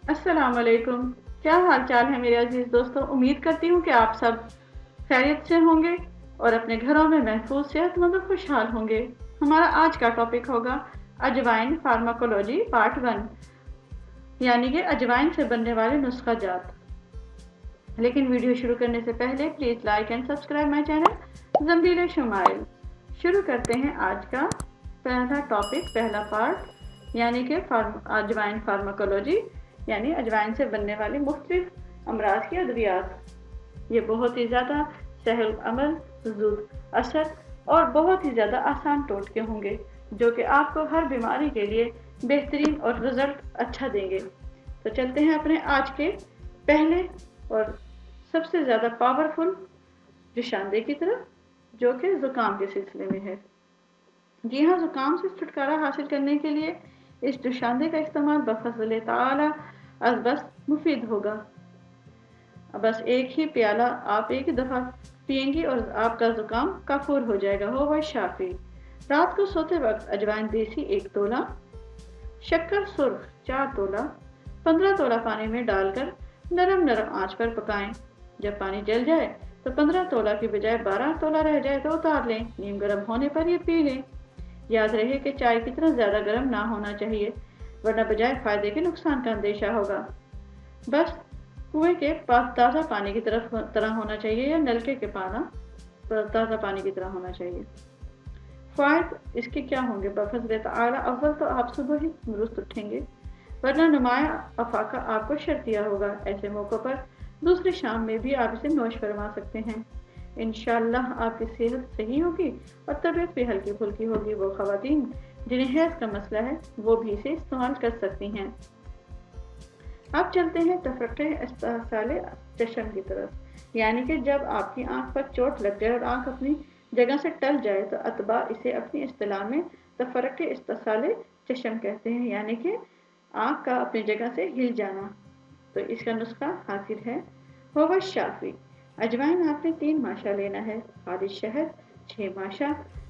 अस्सलाम वालेकुम। क्या हाल चाल है मेरे अजीज दोस्तों। उम्मीद करती हूँ कि आप सब खैरियत से होंगे और अपने घरों में महफूज सेहतमंद और खुशहाल होंगे। हमारा आज का टॉपिक होगा अजवाइन फार्माकोलॉजी पार्ट 1, यानी कि अजवाइन से बनने वाले नुस्खा जात। लेकिन वीडियो शुरू करने से पहले please like and subscribe my channel Zambeel Shumail. शुरू करते हैं आज का पहला टॉपिक, पहला पार्ट, यानी कि अजवाइन फार्माकोलॉजी, यानी अजवाइन से बनने वाले मुख्तलिफ अमराज की अद्वियात। ये बहुत ही ज़्यादा सहल अमल, ज़ुद असर और बहुत ही ज़्यादा आसान टोटके होंगे जो कि आपको हर बीमारी के लिए बेहतरीन और रिज़ल्ट अच्छा देंगे। तो चलते हैं अपने आज के पहले और सबसे ज़्यादा पावरफुल जुशांदे की तरफ, जो कि ज़ुकाम के सिलसिले में है। जी हाँ, ज़ुकाम से छुटकारा हासिल करने के लिए इस जुशांदे का इस्तेमाल बफ़ज़ल ताला बस मुफीद होगा। बस एक ही प्याला आप एक ही दफ़ा पिएंगी और आपका ज़ुकाम काफूर हो जाएगा। हो वह शाफी। रात को सोते वक्त अजवाइन देसी 1 तोला, शक्कर सुर्ख 4 तोला 15 तोला पानी में डालकर नरम नरम आंच पर पकाएं। जब पानी जल जाए तो 15 तोला की बजाय 12 तोला रह जाए तो उतार लें। नीम गर्म होने पर ये पी लें। याद रहे कि चाय की तरह ज़्यादा गर्म ना होना चाहिए, वरना बजाय फ़ायदे के नुकसान का अंदेशा होगा। बस कुएं के पास ताज़ा पानी की तरह होना चाहिए या नलके के ताज़ा पानी की तरह होना चाहिए। फ़ायदे इसके क्या होंगे? बफ़ज़ल ताला अव्वल तो आप सुबह ही तंदुरुस्त उठेंगे, वरना नुमाया अफाका आपको शर्तिया होगा। ऐसे मौक़ों पर दूसरी शाम में भी आप इसे नोश फरमा सकते हैं। इंशाअल्लाह आपकी सेहत सही होगी और तबीयत भी हल्की फुल्की होगी। वो ख़वातीन जिन्हें हैज़ का मसला है वो भी इसे इस्तेमाल कर सकती हैं। अब चलते हैं तफ़क्के इस्तिसाले चश्म की तरफ, यानी कि जब आपकी आंख पर चोट लग जाए और आंख अपनी जगह से टल जाए तो अतबा इसे अपनी इस्तिलाह में तफ़क्के इस्तिसाले चश्म कहते हैं, यानी कि आंख का अपनी जगह से हिल जाना। तो इसका नुस्खा हासिल है, हुवा शाफी। अजवाइन आपने 3 माशा लेना है, खालिश शहद 6 माशा।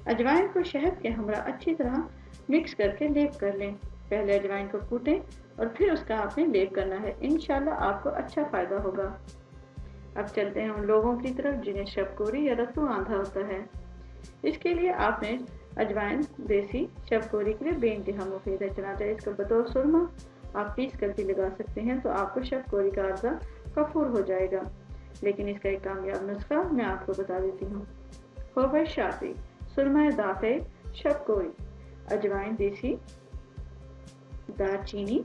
अजवाइन को शहद के हमरा अच्छी तरह मिक्स करके लेप कर लें। पहले अजवाइन को कूटें और फिर उसका आपने लेप करना है। इंशाल्लाह आपको अच्छा फ़ायदा होगा। अब चलते हैं उन लोगों की तरफ जिन्हें शबकोरी या रत्तू आंधा होता है। इसके लिए आपने अजवाइन देसी शबकोरी के लिए बेइंतहा मुफीद है। चनाचा इसको बतौर सुरमा आप पीस कर भी लगा सकते हैं तो आपको शबकोरी का अर्जा कफूर हो जाएगा। लेकिन इसका एक कामयाब नुस्खा मैं आपको बता देती हूँ। होगा शाफी, सुरमा दाफ़े शबकोरी, अजवाइन देसी, दालचीनी,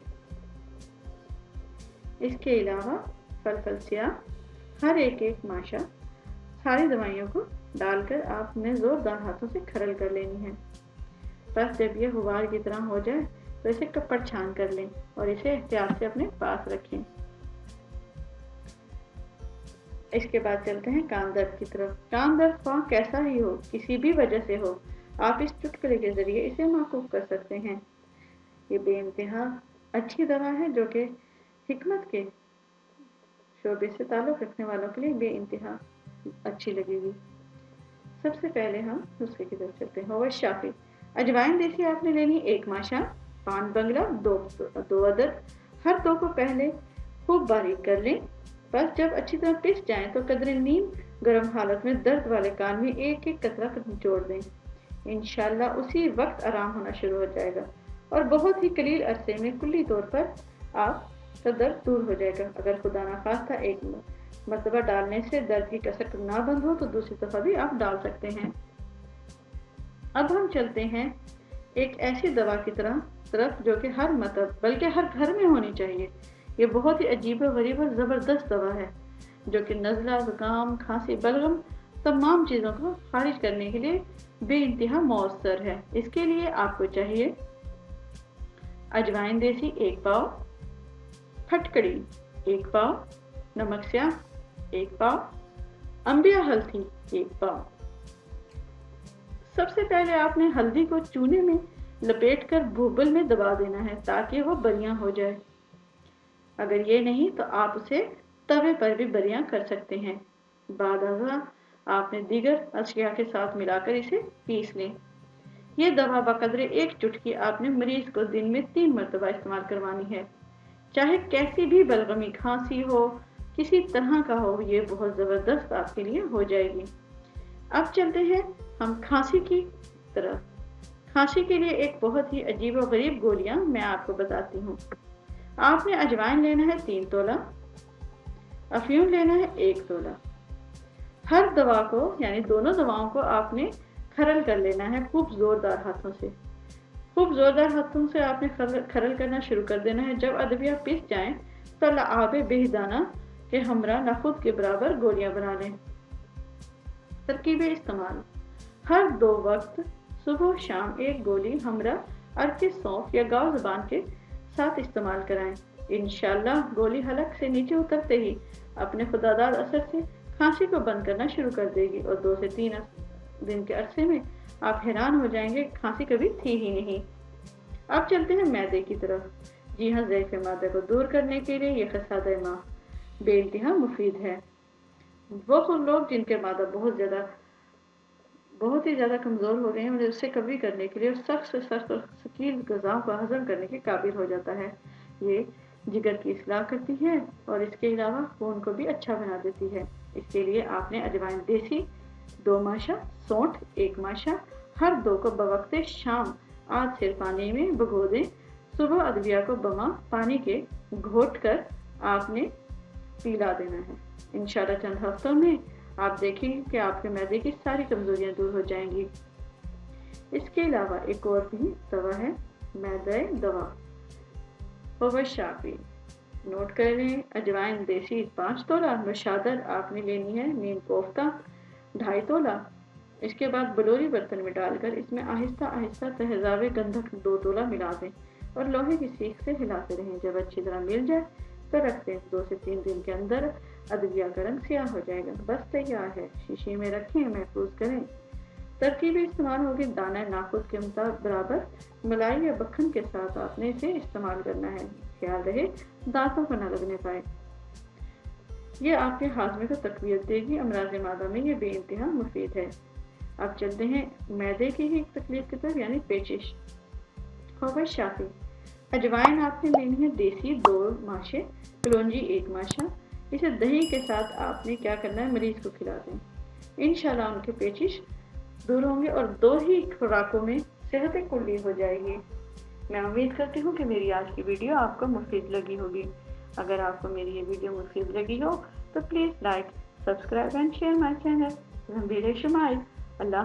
इसके अलावा फल स्याह हर एक माशा, सारी दवाइयों को डालकर आपने ज़ोरदार हाथों से खरल कर लेनी है। बस जब ये गुबार की तरह हो जाए तो इसे कपड़ छान कर लें और इसे एहतियात से अपने पास रखें। इसके बाद चलते हैं कान दर्द की तरफ। कान दर्द ख्वाह कैसा ही हो, किसी भी वजह से हो, आप इस चुटकुले के ज़रिए इसे माकूफ कर सकते हैं। ये बेइंतहा अच्छी दवा है जो कि हिकमत के शोबे से ताल्लुक़ रखने वालों के लिए बेइंतहा अच्छी लगेगी। सबसे पहले हम नुस्खे की तरफ चलते हैं। हुआ शाफी। अजवाइन देसी आपने लेनी 1 माशा, पान बंगला 2 अदद। हर 2 को पहले खूब बारीक कर लें। बस जब अच्छी तरह पिस जाएं तो कदरे नीम गर्म हालत में दर्द वाले कान में एक एक कतरा निचोड़ दें। इंशाल्लाह उसी वक्त आराम होना शुरू हो जाएगा और बहुत ही कलील अरसे में कुल्ली तौर पर आपका दर्द दूर हो जाएगा। अगर खुदा ना खास्ता एक मरतबा डालने से दर्द की कसरत ना बंद हो तो दूसरी दफ़ा भी आप डाल सकते हैं। अब हम चलते हैं एक ऐसी दवा की तरफ जो कि हर बल्कि हर घर में होनी चाहिए। ये बहुत ही अजीब व गरीब और ज़बरदस्त दवा है जो कि नज़ला, ज़ुकाम, खांसी, बलगम तमाम चीज़ों को खारिज करने के लिए बेइंतहा मौसर है। इसके लिए आपको चाहिए अजवाइन देसी 1 पाव, फटकड़ी 1 पाव, नमक स्याह 1 पाव, अंबिया हल्दी 1 पाव। सबसे पहले आपने हल्दी को चूने में लपेटकर भूबल में दबा देना है ताकि वो बरियां हो जाए। अगर ये नहीं तो आप उसे तवे पर भी बरियां कर सकते हैं। बाद आपने दीगर अशिया के साथ मिलाकर इसे पीस लें। ये दवा बकदरे 1 चुटकी आपने मरीज को दिन में 3 मरतबा इस्तेमाल करवानी है। चाहे कैसी भी बलगमी खांसी हो, किसी तरह का हो, ये बहुत ज़बरदस्त आपके लिए हो जाएगी। अब चलते हैं हम खांसी की तरफ। खांसी के लिए एक बहुत ही अजीब और गरीब गोलियां मैं आपको बताती हूँ। आपने अजवाइन लेना है 3 तोला, अफीम लेना है 1 तोला। हर दवा को यानी दोनों दवाओं को आपने खरल कर लेना है खूब जोरदार हाथों से। खूब जोरदार हाथों से आपने खरल करना शुरू कर देना है। जब अदविया पिस जाएं तो लआबे बेहदाना के हमरा नखुद के बराबर गोलियां बना लें। तरकीब इस्तेमाल: हर 2 वक्त सुबह शाम एक गोली हमरा अर्के सौंफ या गाँव ज़बान के साथ इस्तेमाल कराएं। इंशाल्लाह गोली हलक से नीचे उतरते ही अपने खुदादार असर से खांसी को बंद करना शुरू कर देगी और 2 से 3 दिन के अरसे में आप हैरान हो जाएंगे, खांसी कभी थी ही नहीं। अब चलते हैं मैदे की तरफ। जी हाँ, ज़ैफ़ मादा को दूर करने के लिए ये खसादा माह बेइंतहा मुफीद है। वो लोग जिनके मादा बहुत ही ज़्यादा कमज़ोर हो गए हैं, उन्हें उससे कवरी करने के लिए सख्त से सख्त और शकील ग़िज़ाओं को हज़म करने के काबिल हो जाता है। ये जिगर की इस्लाह करती है और इसके अलावा खून को भी अच्छा बना देती है। इसके लिए आपने अजवाइन देसी 2 माशा, सौंठ 1 माशा, हर 2 को बवक्ते शाम आध सेर पानी में भिगो दें। सुबह अदविया को बमा पानी के घोट कर आपने पिला देना है। इंशाल्लाह चंद हफ्तों में आप देखेंगे कि आपके मैदे की सारी कमजोरियां दूर हो जाएंगी। इसके अलावा एक और भी दवा है, मैदे दवा हुवा शाफी। नोट कर लें, अजवाइन देसी 5 तोला, नौशादर आपने लेनी है नीम कोफ्ता 2.5 तोला। इसके बाद बलोरी बर्तन में डालकर इसमें आहिस्ता आहिस्ता तहज़ावे गंधक 2 तोला मिला दें और लोहे की सीख से हिलाते रहें। जब अच्छी तरह मिल जाए तो रख दें। 2 से 3 दिन के अंदर अदविया का रंग स्याह हो जाएगा। बस तैयार है। शीशी में रखें, महफूज करें। तरकीब इस्तेमाल होगी: दाना नाखुद के बराबर मलाई या मक्खन के साथ आपने इसे इस्तेमाल करना है। ख्याल रहे दांतों को न लगने पाए। ये आपके हाजमे को तकवीत देगी। अमराज मादा में ये बेइंतहा मुफीद है। अब चलते हैं मैदे की ही तकलीफ की तरफ, यानी पेचिश। हुवा शाफी। अजवाइन आपने लेनी है देसी 2 माशे, कलौंजी 1 माशा। इसे दही के साथ आपने क्या करना है, मरीज को खिला दें। इंशाल्लाह उनके पेचिश दूर होंगे और 2 ही खुराकों में सेहत कुल्ली हो जाएगी। मैं उम्मीद करती हूँ कि मेरी आज की वीडियो आपको मुफीद लगी होगी। अगर आपको मेरी ये वीडियो मुफीद लगी हो तो please like, subscribe and share my channel. Zambeer Shumail. Allah.